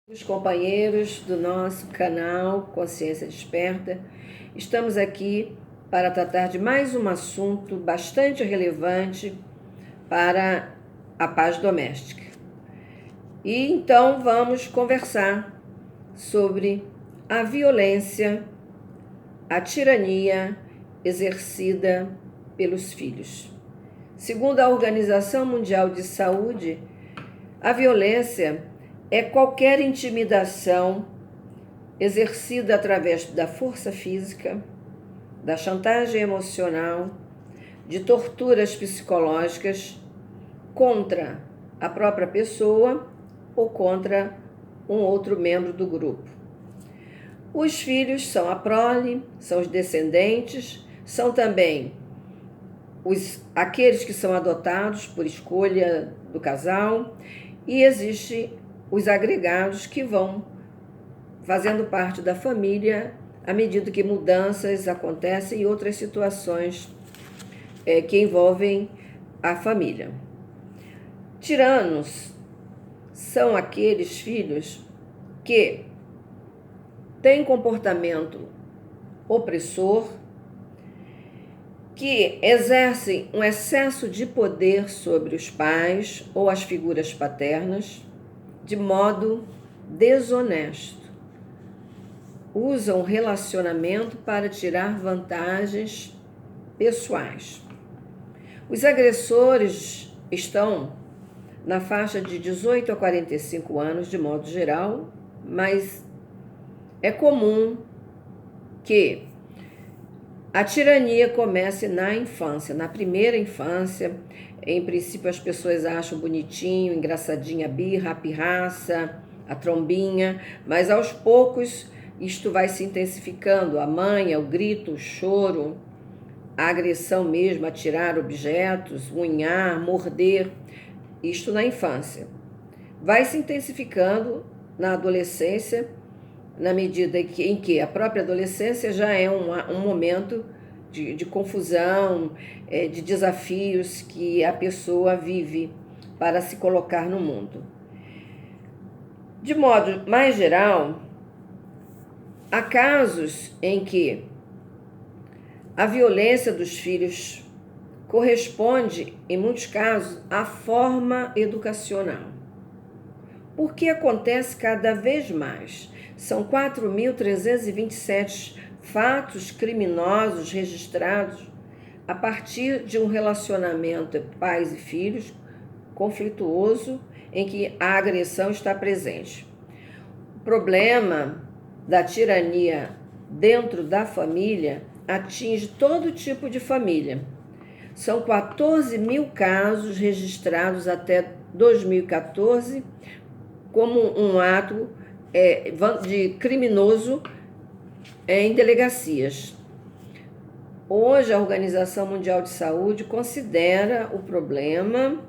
Os companheiros do nosso canal Consciência Desperta, estamos aqui para tratar de mais um assunto bastante relevante para a paz doméstica. E então vamos conversar sobre a violência, a tirania exercida pelos filhos. Segundo a Organização Mundial de Saúde, a violência é qualquer intimidação exercida através da força física, da chantagem emocional, de torturas psicológicas contra a própria pessoa ou contra um outro membro do grupo. Os filhos são a prole, são os descendentes, são também aqueles que são adotados por escolha do casal, e existem os agregados que vão fazendo parte da família à medida que mudanças acontecem e outras situações que envolvem a família. Tiranos são aqueles filhos que têm comportamento opressor, que exercem um excesso de poder sobre os pais ou as figuras paternas de modo desonesto. Usam o relacionamento para tirar vantagens pessoais. Os agressores estão na faixa de 18 a 45 anos, de modo geral, mas é comum que a tirania comece na infância, na primeira infância. Em princípio, as pessoas acham bonitinho, engraçadinha a birra, a pirraça, a trombinha, mas aos poucos isto vai se intensificando. A manha, o grito, o choro, a agressão mesmo, atirar objetos, unhar, morder, isto na infância. Vai se intensificando na adolescência, na medida em que a própria adolescência já é um momento de confusão, de desafios que a pessoa vive para se colocar no mundo. De modo mais geral, há casos em que a violência dos filhos corresponde, em muitos casos, à forma educacional. Porque acontece cada vez mais. São 4.327 fatos criminosos registrados a partir de um relacionamento entre pais e filhos conflituoso em que a agressão está presente. O problema da tirania dentro da família atinge todo tipo de família. São 14 mil casos registrados até 2014 como um ato de criminoso em delegacias. Hoje, a Organização Mundial de Saúde considera o problema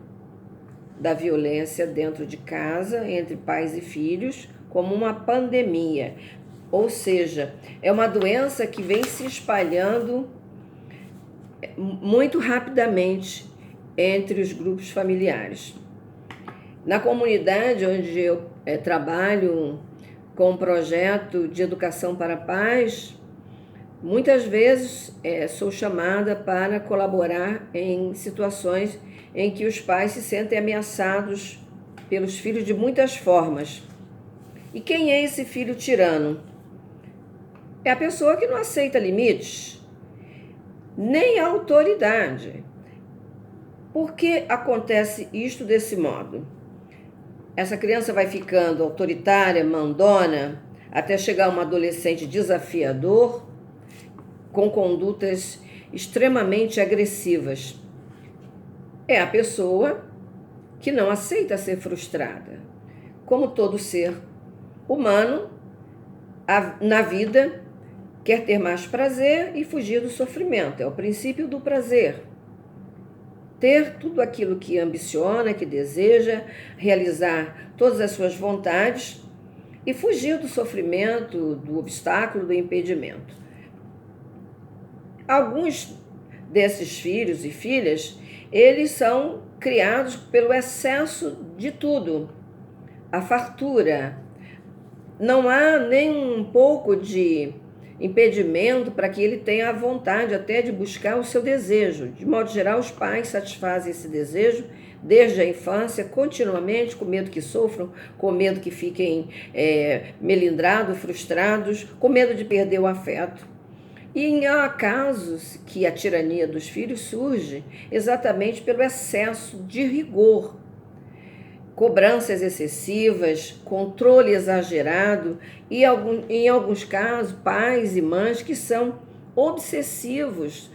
da violência dentro de casa, entre pais e filhos, como uma pandemia. Ou seja, é uma doença que vem se espalhando muito rapidamente entre os grupos familiares. Na comunidade onde eu trabalho com um projeto de educação para a paz, muitas vezes sou chamada para colaborar em situações em que os pais se sentem ameaçados pelos filhos de muitas formas. E quem é esse filho tirano? É a pessoa que não aceita limites, nem a autoridade. Por que acontece isto desse modo? Essa criança vai ficando autoritária, mandona, até chegar a um adolescente desafiador, com condutas extremamente agressivas. É a pessoa que não aceita ser frustrada. Como todo ser humano, na vida, quer ter mais prazer e fugir do sofrimento. É o princípio do prazer. Ter tudo aquilo que ambiciona, que deseja, realizar todas as suas vontades e fugir do sofrimento, do obstáculo, do impedimento. Alguns desses filhos e filhas, eles são criados pelo excesso de tudo. A fartura, não há nem um pouco de impedimento para que ele tenha a vontade até de buscar o seu desejo. De modo geral, os pais satisfazem esse desejo desde a infância, continuamente, com medo que sofram, com medo que fiquem melindrados, frustrados, com medo de perder o afeto. E há casos que a tirania dos filhos surge exatamente pelo excesso de rigor, cobranças excessivas, controle exagerado e, em alguns casos, pais e mães que são obsessivos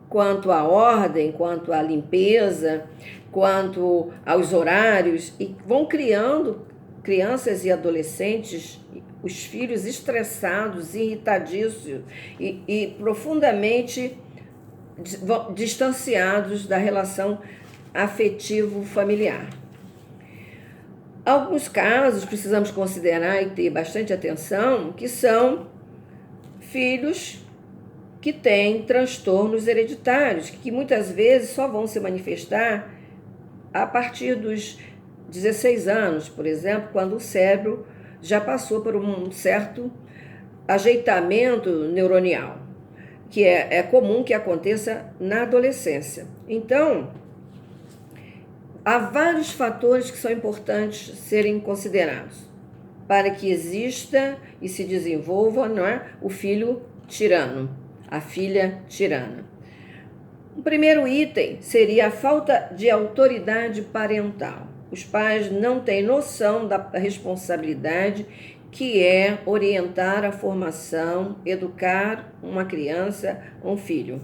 quanto à ordem, quanto à limpeza, quanto aos horários, e vão criando crianças e adolescentes, os filhos estressados, irritadiços e profundamente distanciados da relação afetivo-familiar. Alguns casos precisamos considerar e ter bastante atenção, que são filhos que têm transtornos hereditários, que muitas vezes só vão se manifestar a partir dos 16 anos, por exemplo, quando o cérebro já passou por um certo ajeitamento neuronial, que é comum que aconteça na adolescência. Então, há vários fatores que são importantes serem considerados para que exista e se desenvolva, não é, o filho tirano, a filha tirana. O primeiro item seria a falta de autoridade parental. Os pais não têm noção da responsabilidade que é orientar a formação, educar uma criança, um filho.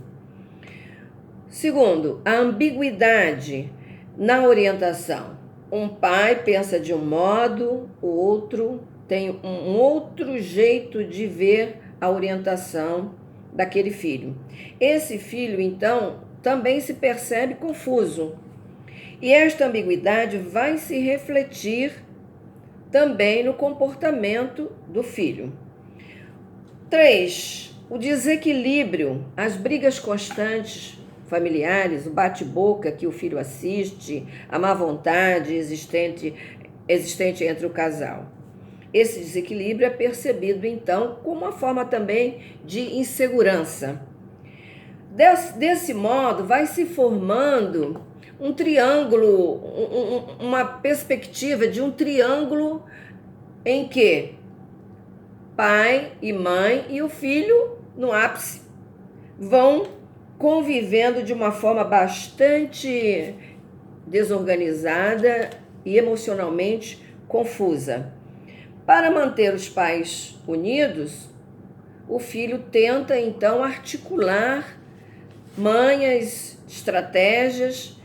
Segundo, a ambiguidade na orientação. Um pai pensa de um modo, o outro tem um outro jeito de ver a orientação daquele filho. Esse filho, então, também se percebe confuso. E esta ambiguidade vai se refletir também no comportamento do filho. 3. O desequilíbrio, as brigas constantes familiares, o bate-boca que o filho assiste, a má vontade existente entre o casal. Esse desequilíbrio é percebido, então, como uma forma também de insegurança. Desse modo, vai se formando um triângulo, uma perspectiva de um triângulo em que pai e mãe e o filho, no ápice, vão convivendo de uma forma bastante desorganizada e emocionalmente confusa. Para manter os pais unidos, o filho tenta então articular manhas, estratégias,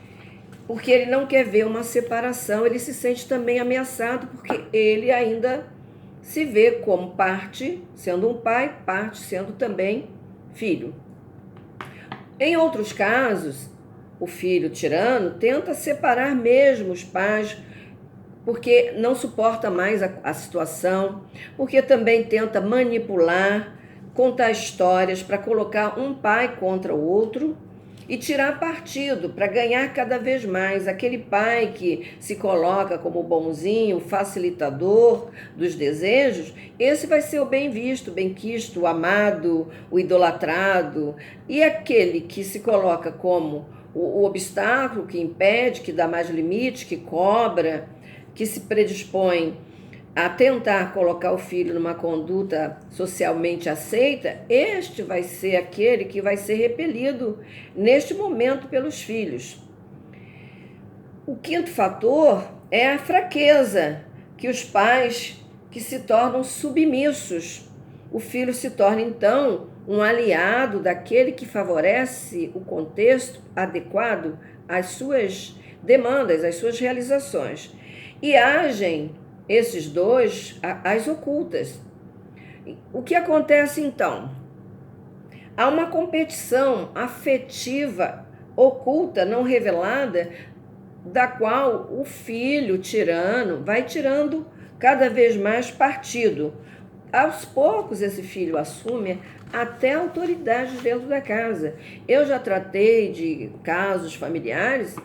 porque ele não quer ver uma separação, ele se sente também ameaçado, porque ele ainda se vê como parte, sendo um pai, parte sendo também filho. Em outros casos, o filho tirano tenta separar mesmo os pais, porque não suporta mais a situação, porque também tenta manipular, contar histórias para colocar um pai contra o outro e tirar partido para ganhar cada vez mais. Aquele pai que se coloca como bonzinho, facilitador dos desejos, esse vai ser o bem visto, o bem quisto, o amado, o idolatrado. E aquele que se coloca como o obstáculo, que impede, que dá mais limite, que cobra, que se predispõe a tentar colocar o filho numa conduta socialmente aceita, este vai ser aquele que vai ser repelido neste momento pelos filhos. O quinto fator é a fraqueza, que os pais que se tornam submissos. O filho se torna, então, um aliado daquele que favorece o contexto adequado às suas demandas, às suas realizações. E agem esses dois às ocultas. O que acontece então? Há uma competição afetiva oculta, não revelada, da qual o filho tirano vai tirando cada vez mais partido. Aos poucos esse filho assume até autoridade dentro da casa. Eu já tratei de casos familiares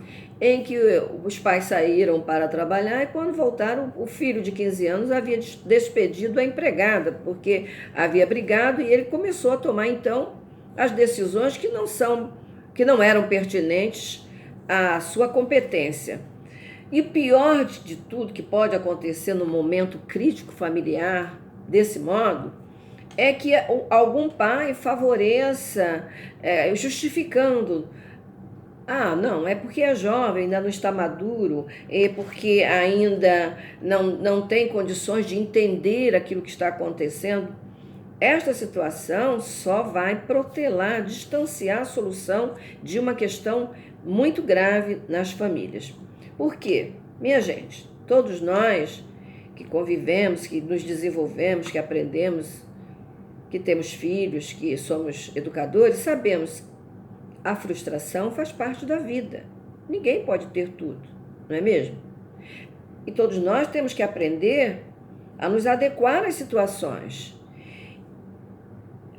em que os pais saíram para trabalhar e quando voltaram, o filho de 15 anos havia despedido a empregada, porque havia brigado e ele começou a tomar então as decisões que não eram pertinentes à sua competência. E o pior de tudo que pode acontecer no momento crítico familiar desse modo é que algum pai favoreça, justificando: ah, não, é porque é jovem, ainda não está maduro, é porque ainda não tem condições de entender aquilo que está acontecendo. Esta situação só vai protelar, distanciar a solução de uma questão muito grave nas famílias. Por quê? Minha gente, todos nós que convivemos, que nos desenvolvemos, que aprendemos, que temos filhos, que somos educadores, sabemos que a frustração faz parte da vida. Ninguém pode ter tudo, não é mesmo? E todos nós temos que aprender a nos adequar às situações.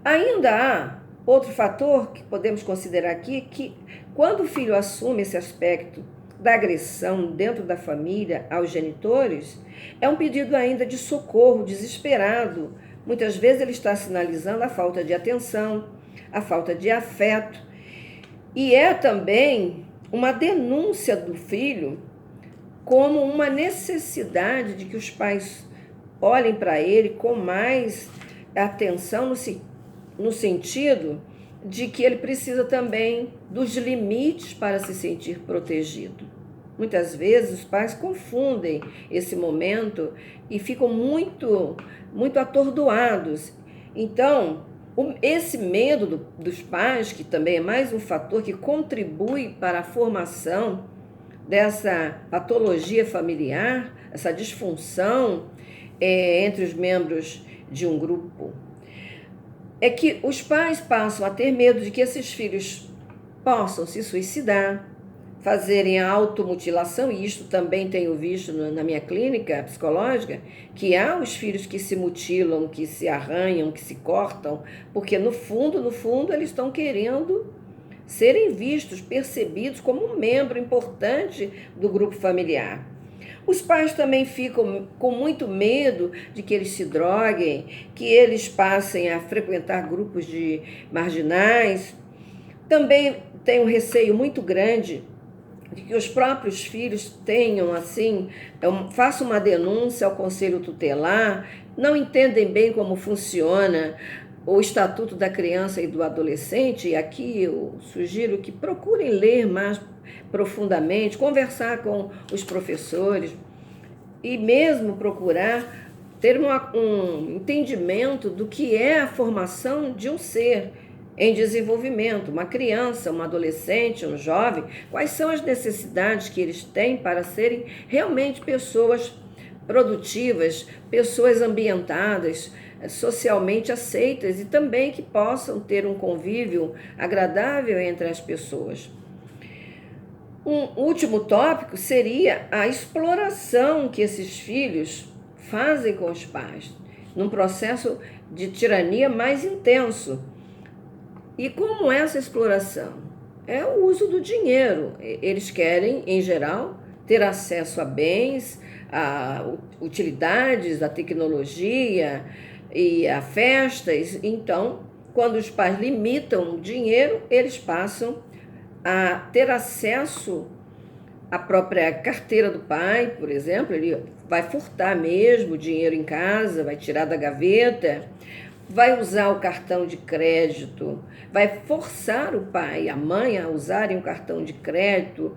Ainda há outro fator que podemos considerar aqui, que quando o filho assume esse aspecto da agressão dentro da família aos genitores, é um pedido ainda de socorro desesperado. Muitas vezes ele está sinalizando a falta de atenção, a falta de afeto, e é também uma denúncia do filho como uma necessidade de que os pais olhem para ele com mais atenção no sentido de que ele precisa também dos limites para se sentir protegido. Muitas vezes os pais confundem esse momento e ficam muito atordoados. Então, esse medo dos pais, que também é mais um fator que contribui para a formação dessa patologia familiar, essa disfunção entre os membros de um grupo, é que os pais passam a ter medo de que esses filhos possam se suicidar, fazerem a automutilação, e isto também tenho visto na minha clínica psicológica, que há os filhos que se mutilam, que se arranham, que se cortam, porque no fundo, eles estão querendo serem vistos, percebidos como um membro importante do grupo familiar. Os pais também ficam com muito medo de que eles se droguem, que eles passem a frequentar grupos de marginais. Também tem um receio muito grande de que os próprios filhos tenham, façam uma denúncia ao conselho tutelar, não entendem bem como funciona o Estatuto da Criança e do Adolescente, e aqui eu sugiro que procurem ler mais profundamente, conversar com os professores e mesmo procurar ter um entendimento do que é a formação de um ser em desenvolvimento, uma criança, um adolescente, um jovem, quais são as necessidades que eles têm para serem realmente pessoas produtivas, pessoas ambientadas, socialmente aceitas e também que possam ter um convívio agradável entre as pessoas. Um último tópico seria a exploração que esses filhos fazem com os pais, num processo de tirania mais intenso. E como essa exploração? É o uso do dinheiro. Eles querem, em geral, ter acesso a bens, a utilidades, a tecnologia e a festas. Então, quando os pais limitam o dinheiro, eles passam a ter acesso à própria carteira do pai, por exemplo. Ele vai furtar mesmo o dinheiro em casa, vai tirar da gaveta, vai usar o cartão de crédito, vai forçar o pai e a mãe a usarem o cartão de crédito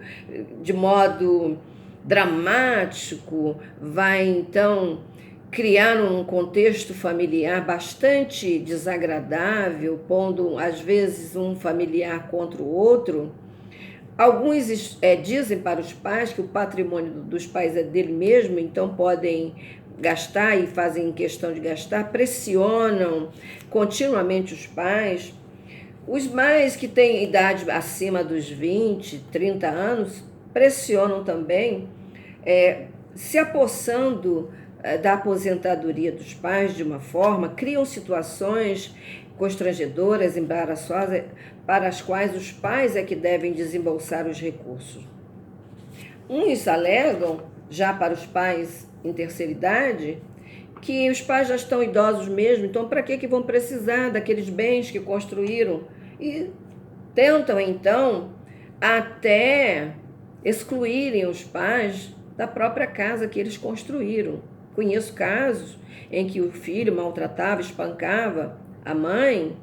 de modo dramático, vai então criar um contexto familiar bastante desagradável, pondo às vezes um familiar contra o outro. Alguns dizem para os pais que o patrimônio dos pais é dele mesmo, então podem gastar e fazem questão de gastar, pressionam continuamente os pais. Os mais que têm idade acima dos 20, 30 anos, pressionam também, se apossando da aposentadoria dos pais de uma forma, criam situações constrangedoras, embaraçosas, para as quais os pais é que devem desembolsar os recursos. Uns alegam, já para os pais em terceira idade, que os pais já estão idosos mesmo, então para que vão precisar daqueles bens que construíram? E tentam, então, até excluírem os pais da própria casa que eles construíram. Conheço casos em que o filho maltratava, espancava a mãe,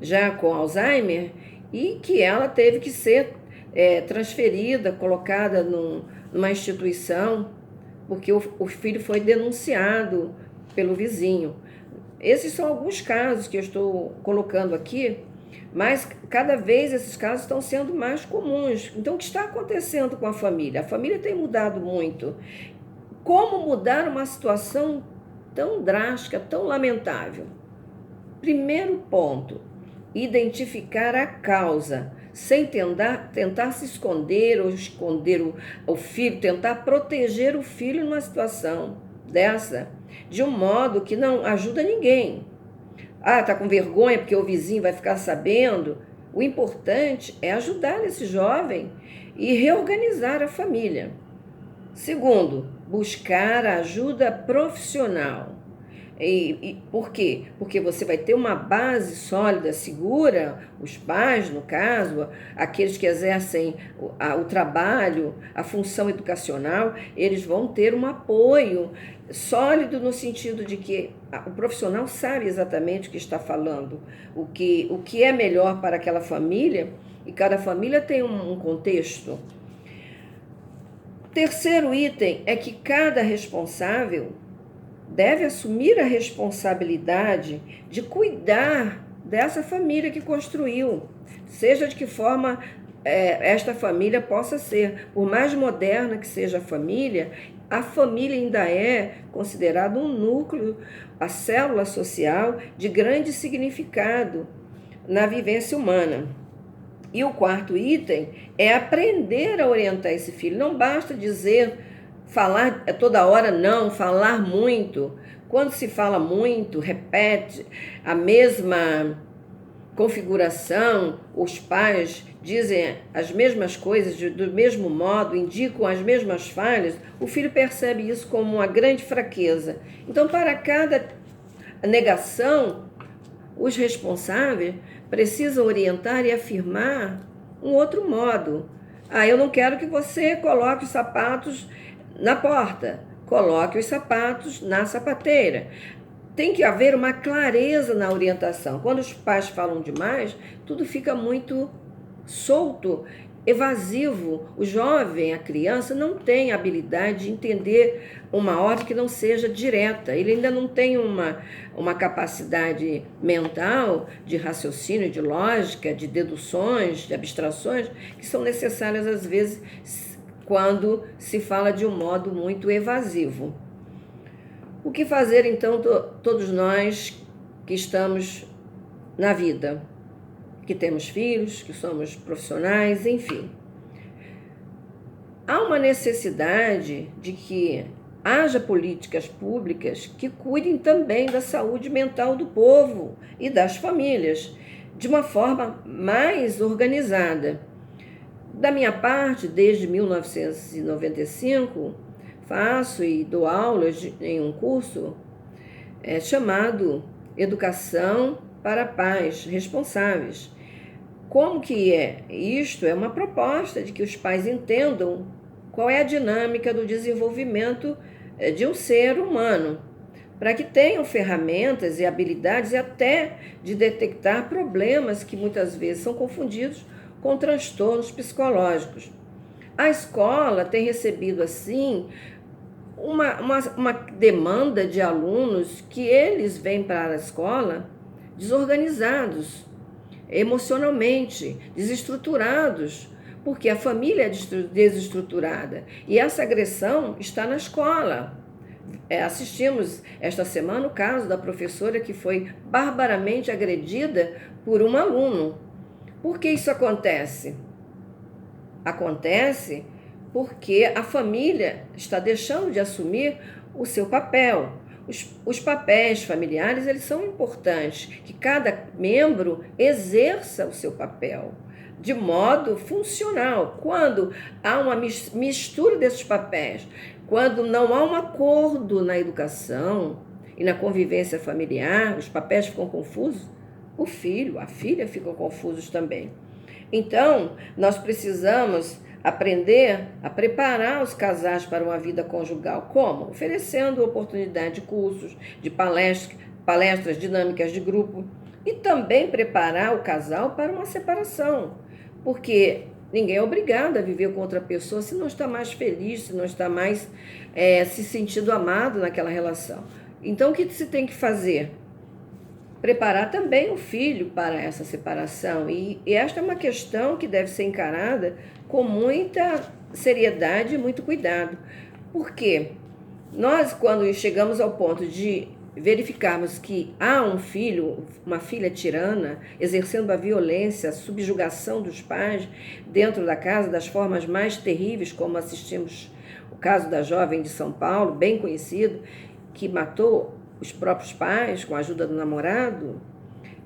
já com Alzheimer, e que ela teve que ser transferida, colocada numa instituição, porque o filho foi denunciado pelo vizinho. Esses são alguns casos que eu estou colocando aqui, mas cada vez esses casos estão sendo mais comuns. Então, o que está acontecendo com a família? A família tem mudado muito. Como mudar uma situação tão drástica, tão lamentável? Primeiro ponto, identificar a causa, sem tentar se esconder ou esconder o filho, tentar proteger o filho numa situação dessa, de um modo que não ajuda ninguém. Ah, tá com vergonha porque o vizinho vai ficar sabendo. O importante é ajudar esse jovem e reorganizar a família. Segundo, buscar ajuda profissional. Por quê? Porque você vai ter uma base sólida, segura, os pais, no caso, aqueles que exercem o trabalho, a função educacional, eles vão ter um apoio sólido no sentido de que o profissional sabe exatamente o que está falando, o que é melhor para aquela família, e cada família tem um contexto. Terceiro item é que cada responsável deve assumir a responsabilidade de cuidar dessa família que construiu, seja de que forma esta família possa ser. Por mais moderna que seja a família ainda é considerada um núcleo, a célula social de grande significado na vivência humana. E o quarto item é aprender a orientar esse filho. Não basta falar toda hora não, falar muito. Quando se fala muito, repete a mesma configuração, os pais dizem as mesmas coisas do mesmo modo, indicam as mesmas falhas, o filho percebe isso como uma grande fraqueza. Então, para cada negação, os responsáveis precisam orientar e afirmar um outro modo. Ah, eu não quero que você coloque os sapatos na porta, coloque os sapatos na sapateira. Tem que haver uma clareza na orientação. Quando os pais falam demais, tudo fica muito solto, evasivo. O jovem, a criança, não tem habilidade de entender uma ordem que não seja direta. Ele ainda não tem uma capacidade mental de raciocínio, de lógica, de deduções, de abstrações, que são necessárias às vezes quando se fala de um modo muito evasivo. O que fazer, então, todos nós que estamos na vida, que temos filhos, que somos profissionais, enfim? Há uma necessidade de que haja políticas públicas que cuidem também da saúde mental do povo e das famílias, de uma forma mais organizada. Da minha parte, desde 1995, faço e dou aulas em um curso chamado Educação para Pais Responsáveis. Como que é? Isto é uma proposta de que os pais entendam qual é a dinâmica do desenvolvimento de um ser humano, para que tenham ferramentas e habilidades até de detectar problemas que muitas vezes são confundidos com transtornos psicológicos. A escola tem recebido, assim, uma demanda de alunos que eles vêm para a escola desorganizados, emocionalmente, desestruturados, porque a família é desestruturada. E essa agressão está na escola. Assistimos esta semana o caso da professora que foi barbaramente agredida por um aluno. Por que isso acontece? Acontece porque a família está deixando de assumir o seu papel. Os papéis familiares, eles são importantes, que cada membro exerça o seu papel. de modo funcional. Quando há uma mistura desses papéis, quando não há um acordo na educação e na convivência familiar, os papéis ficam confusos, o filho, a filha ficam confusos também. Então, nós precisamos aprender a preparar os casais para uma vida conjugal. Como? Oferecendo oportunidade de cursos, de palestras dinâmicas de grupo, e também preparar o casal para uma separação, porque ninguém é obrigado a viver com outra pessoa se não está mais feliz, se não está mais se sentindo amado naquela relação. Então, o que se tem que fazer? Preparar também o filho para essa separação. E esta é uma questão que deve ser encarada com muita seriedade e muito cuidado. Porque nós, quando chegamos ao ponto de verificarmos que há um filho, uma filha tirana, exercendo a violência, a subjugação dos pais dentro da casa, das formas mais terríveis, como assistimos o caso da jovem de São Paulo, bem conhecido, que matou os próprios pais com a ajuda do namorado,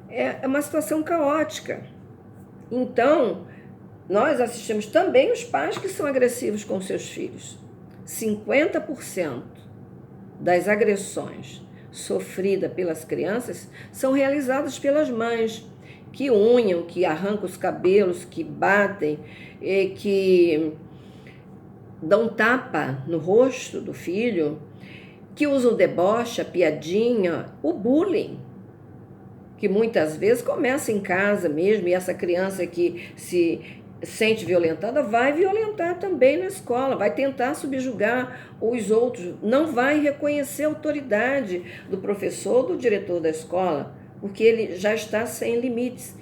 é uma situação caótica. Então, nós assistimos também os pais que são agressivos com seus filhos. 50% das agressões sofridas pelas crianças são realizadas pelas mães, que unham, que arrancam os cabelos, que batem, que dão tapa no rosto do filho, que usam o deboche, a piadinha, o bullying, que muitas vezes começa em casa mesmo, e essa criança que se sente violentada vai violentar também na escola, vai tentar subjugar os outros, não vai reconhecer a autoridade do professor, do diretor da escola, porque ele já está sem limites,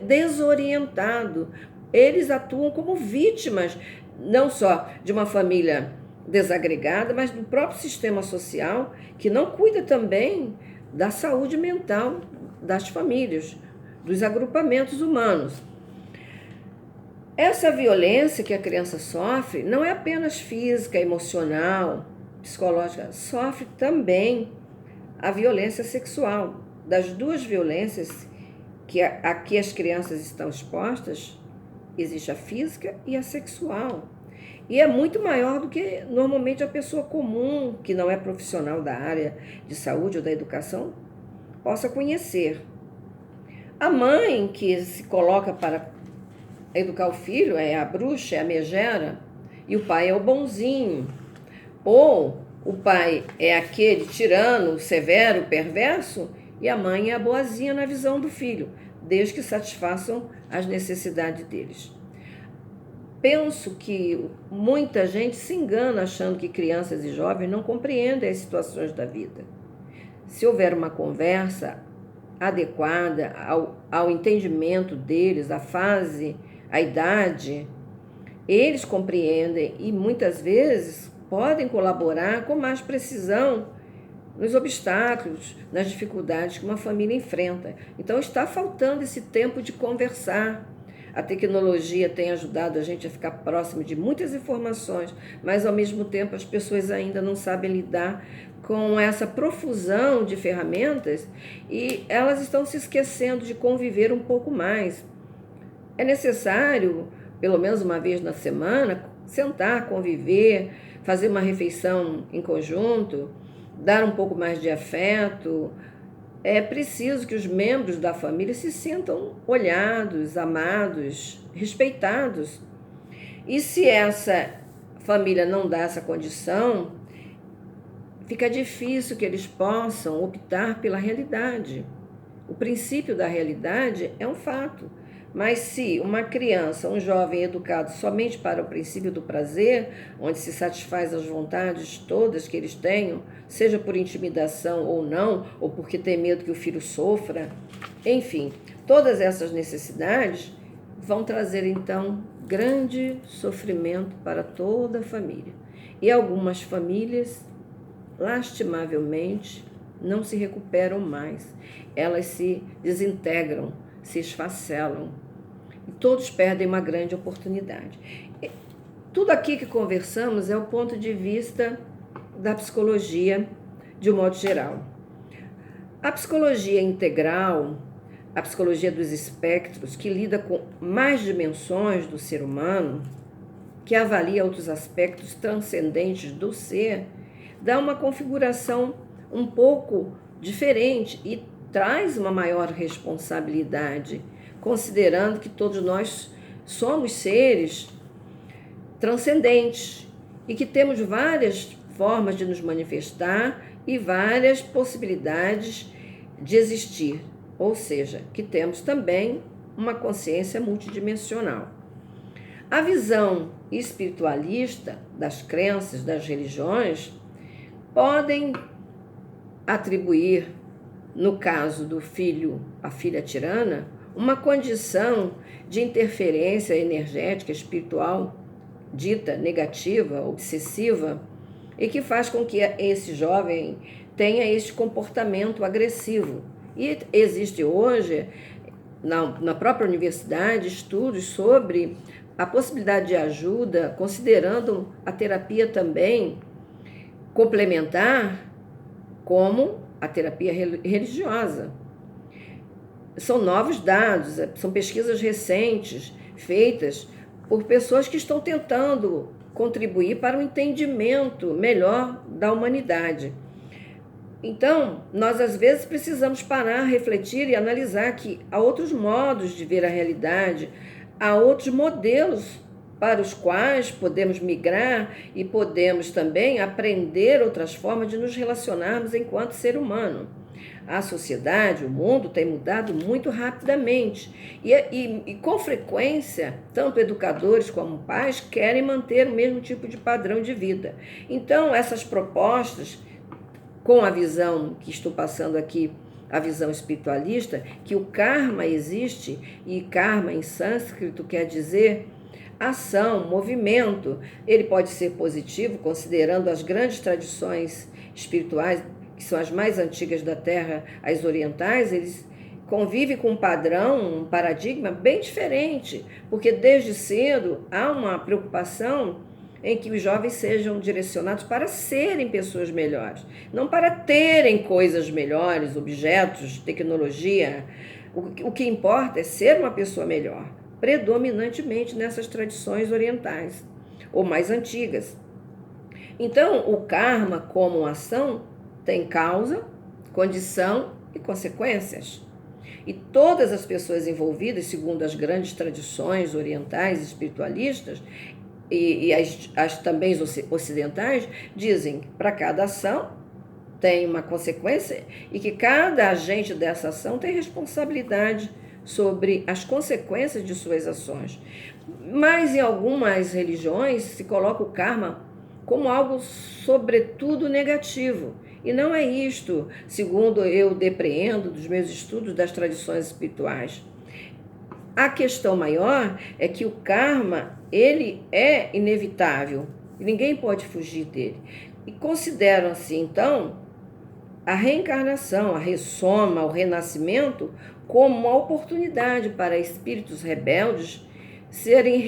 desorientado. Eles atuam como vítimas, não só de uma família desagregada, mas do próprio sistema social, que não cuida também da saúde mental das famílias, dos agrupamentos humanos. Essa violência que a criança sofre não é apenas física, emocional, psicológica, sofre também a violência sexual. Das duas violências a que as crianças estão expostas, existe a física e a sexual. E é muito maior do que normalmente a pessoa comum, que não é profissional da área de saúde ou da educação, possa conhecer. A mãe que se coloca para educar o filho é a bruxa, é a megera, e o pai é o bonzinho. Ou o pai é aquele tirano, severo, perverso, e a mãe é a boazinha na visão do filho, desde que satisfaçam as necessidades deles. Penso que muita gente se engana achando que crianças e jovens não compreendem as situações da vida. Se houver uma conversa adequada ao entendimento deles, a fase, a idade, eles compreendem e muitas vezes podem colaborar com mais precisão nos obstáculos, nas dificuldades que uma família enfrenta. Então está faltando esse tempo de conversar. A tecnologia tem ajudado a gente a ficar próximo de muitas informações, mas ao mesmo tempo as pessoas ainda não sabem lidar com essa profusão de ferramentas e elas estão se esquecendo de conviver um pouco mais. É necessário, pelo menos uma vez na semana, sentar, conviver, fazer uma refeição em conjunto, dar um pouco mais de afeto. É preciso que os membros da família se sintam olhados, amados, respeitados. E se essa família não dá essa condição, fica difícil que eles possam optar pela realidade. O princípio da realidade é um fato. Mas se uma criança, um jovem educado somente para o princípio do prazer, onde se satisfaz as vontades todas que eles tenham, seja por intimidação ou não, ou porque tem medo que o filho sofra, enfim, todas essas necessidades vão trazer então grande sofrimento para toda a família. E algumas famílias, lastimavelmente, não se recuperam mais. Elas se desintegram, se esfacelam. E todos perdem uma grande oportunidade. Tudo aqui que conversamos é o ponto de vista da psicologia de um modo geral. A psicologia integral a psicologia dos espectros, que lida com mais dimensões do ser humano, que avalia outros aspectos transcendentes do ser, dá uma configuração um pouco diferente e traz uma maior responsabilidade, considerando que todos nós somos seres transcendentes e que temos várias formas de nos manifestar e várias possibilidades de existir, ou seja, que temos também uma consciência multidimensional. A visão espiritualista das crenças, das religiões, podem atribuir, no caso do filho, a filha tirana, uma condição de interferência energética espiritual dita negativa, obsessiva, e que faz com que esse jovem tenha este comportamento agressivo. E existe hoje, na própria universidade, estudos sobre a possibilidade de ajuda, considerando a terapia também complementar, como a terapia religiosa. São novos dados, são pesquisas recentes, feitas por pessoas que estão tentando contribuir para um entendimento melhor da humanidade. Então, nós às vezes precisamos parar, refletir e analisar que há outros modos de ver a realidade, há outros modelos para os quais podemos migrar e podemos também aprender outras formas de nos relacionarmos enquanto ser humano. A sociedade, o mundo tem mudado muito rapidamente e com frequência, tanto educadores como pais querem manter o mesmo tipo de padrão de vida. Então, essas propostas, com a visão que estou passando aqui, a visão espiritualista, que o karma existe, e karma em sânscrito quer dizer ação, movimento. Ele pode ser positivo, considerando as grandes tradições espirituais, que são as mais antigas da Terra, as orientais. Eles convivem com um padrão, um paradigma bem diferente, porque desde cedo há uma preocupação em que os jovens sejam direcionados para serem pessoas melhores, não para terem coisas melhores, objetos, tecnologia. O que importa é ser uma pessoa melhor, predominantemente nessas tradições orientais ou mais antigas. Então, o karma como ação tem causa, condição e consequências. E todas as pessoas envolvidas, segundo as grandes tradições orientais espiritualistas, e as também ocidentais, dizem que para cada ação tem uma consequência e que cada agente dessa ação tem responsabilidade sobre as consequências de suas ações. Mas em algumas religiões se coloca o karma como algo sobretudo negativo. E não é isto, segundo eu depreendo dos meus estudos das tradições espirituais. A questão maior é que o karma, ele é inevitável, ninguém pode fugir dele. E consideram assim, então, a reencarnação, a ressoma, o renascimento como uma oportunidade para espíritos rebeldes serem